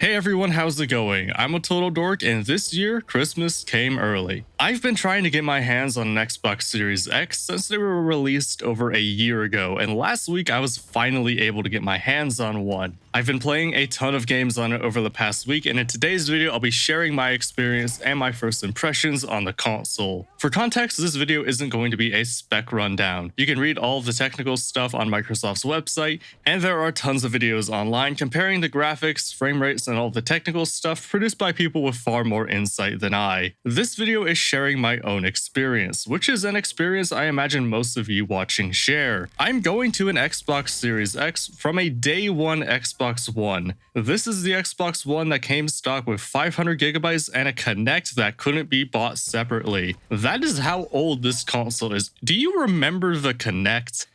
Hey everyone, how's it going? I'm a total dork, and this year, Christmas came early. I've been trying to get my hands on an Xbox Series X since they were released over a year ago, and last week I was finally able to get my hands on one. I've been playing a ton of games on it over the past week, and in today's video I'll be sharing my experience and my first impressions on the console. For context, this video isn't going to be a spec rundown. You can read all of the technical stuff on Microsoft's website, and there are tons of videos online comparing the graphics, frame rates, and all the technical stuff produced by people with far more insight than I. This video is sharing my own experience, which is an experience I imagine most of you watching share. I'm going to an Xbox Series X from a day one Xbox One. This is the Xbox One that came stock with 500 gigabytes and a Kinect that couldn't be bought separately. That is how old this console is. Do you remember the Kinect?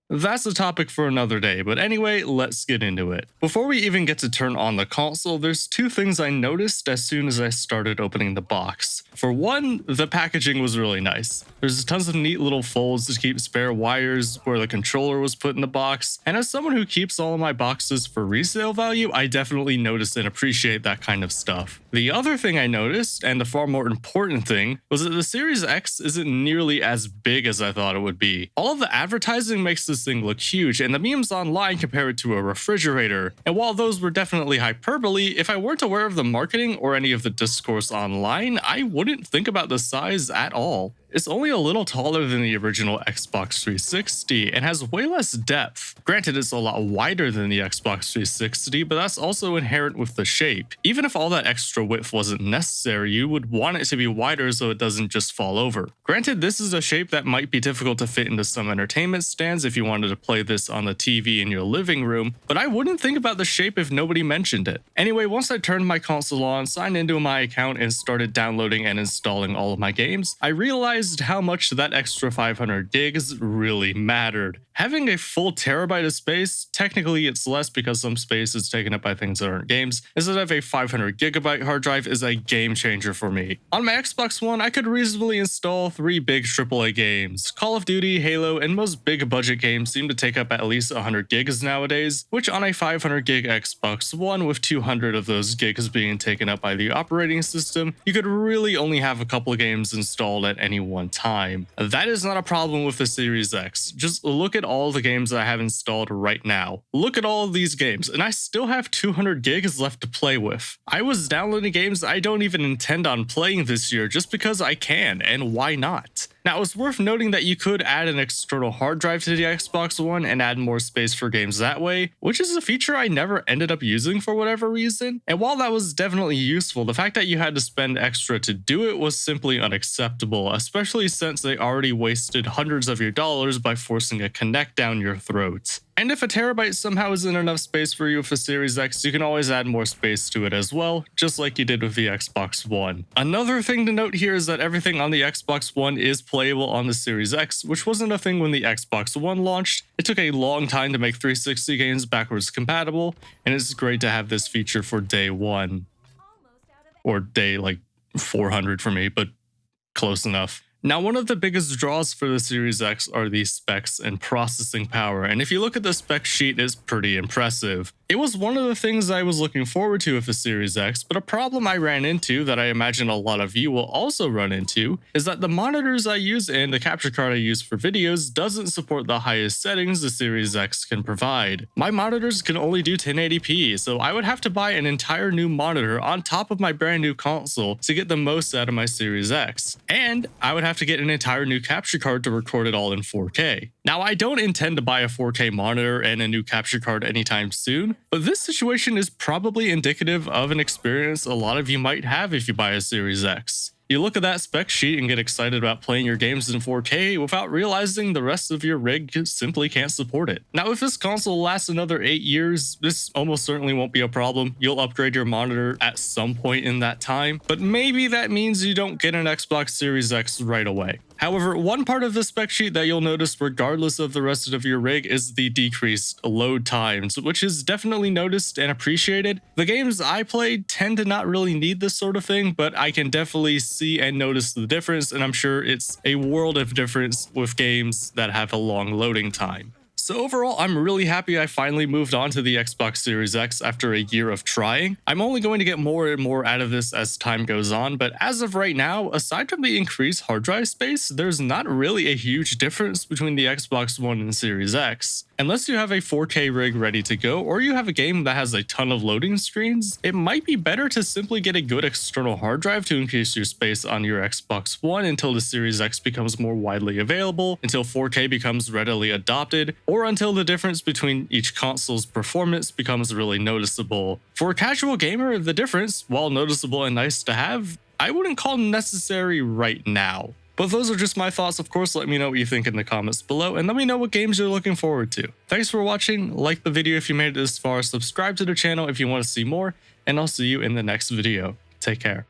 That's a topic for another day, but anyway, let's get into it. Before we even get to turn on the console, there's two things I noticed as soon as I started opening the box. For one, the packaging was really nice. There's tons of neat little folds to keep spare wires where the controller was put in the box, and as someone who keeps all of my boxes for resale value, I definitely notice and appreciate that kind of stuff. The other thing I noticed, and the far more important thing, was that the Series X isn't nearly as big as I thought it would be. All of the advertising makes this thing look huge, and the memes online compare it to a refrigerator. And while those were definitely hyperbole, if I weren't aware of the marketing or any of the discourse online, I wouldn't think about the size at all. It's only a little taller than the original Xbox 360 and has way less depth. Granted, it's a lot wider than the Xbox 360, but that's also inherent with the shape. Even if all that extra width wasn't necessary, you would want it to be wider so it doesn't just fall over. Granted, this is a shape that might be difficult to fit into some entertainment stands if you wanted to play this on the TV in your living room, but I wouldn't think about the shape if nobody mentioned it. Anyway, once I turned my console on, signed into my account, and started downloading and installing all of my games, I realized how much that extra 500 gigs really mattered. Having a full terabyte of space, technically it's less because some space is taken up by things that aren't games, instead of a 500 gigabyte hard drive is a game changer for me. On my Xbox One, I could reasonably install 3 big AAA games. Call of Duty, Halo, and most big budget games seem to take up at least 100 gigs nowadays, which on a 500 gig Xbox One with 200 of those gigs being taken up by the operating system, you could really only have a couple of games installed at any one time. That is not a problem with the Series X. Just look at all the games that I have installed right now. Look at all of these games, and I still have 200 gigs left to play with. I was downloading games I don't even intend on playing this year just because I can, and why not? Now, it's worth noting that you could add an external hard drive to the Xbox One and add more space for games that way, which is a feature I never ended up using for whatever reason. And while that was definitely useful, the fact that you had to spend extra to do it was simply unacceptable, especially since they already wasted hundreds of your dollars by forcing a Kinect down your throat. And if a terabyte somehow isn't enough space for you with a Series X, you can always add more space to it as well, just like you did with the Xbox One. Another thing to note here is that everything on the Xbox One is playable on the Series X, which wasn't a thing when the Xbox One launched. It took a long time to make 360 games backwards compatible, and it's great to have this feature for day one. Or day like 400 for me, but close enough. Now, one of the biggest draws for the Series X are the specs and processing power, and if you look at the spec sheet, it's pretty impressive. It was one of the things I was looking forward to with the Series X, but a problem I ran into that I imagine a lot of you will also run into is that the monitors I use and the capture card I use for videos doesn't support the highest settings the Series X can provide. My monitors can only do 1080p, so I would have to buy an entire new monitor on top of my brand new console to get the most out of my Series X, and I would have to get an entire new capture card to record it all in 4K. Now, I don't intend to buy a 4K monitor and a new capture card anytime soon, but this situation is probably indicative of an experience a lot of you might have if you buy a Series X. You look at that spec sheet and get excited about playing your games in 4K without realizing the rest of your rig simply can't support it. Now, if this console lasts another 8 years, this almost certainly won't be a problem. You'll upgrade your monitor at some point in that time, but maybe that means you don't get an Xbox Series X right away. However, one part of the spec sheet that you'll notice regardless of the rest of your rig is the decreased load times, which is definitely noticed and appreciated. The games I played tend to not really need this sort of thing, but I can definitely see and notice the difference, and I'm sure it's a world of difference with games that have a long loading time. So overall, I'm really happy I finally moved on to the Xbox Series X after a year of trying. I'm only going to get more and more out of this as time goes on, but as of right now, aside from the increased hard drive space, there's not really a huge difference between the Xbox One and Series X. Unless you have a 4K rig ready to go, or you have a game that has a ton of loading screens, it might be better to simply get a good external hard drive to increase your space on your Xbox One until the Series X becomes more widely available, until 4K becomes readily adopted, or until the difference between each console's performance becomes really noticeable. For a casual gamer, the difference, while noticeable and nice to have, I wouldn't call necessary right now. But those are just my thoughts. Of course, let me know what you think in the comments below, and let me know what games you're looking forward to. Thanks for watching, like the video if you made it this far, subscribe to the channel if you want to see more, and I'll see you in the next video. Take care.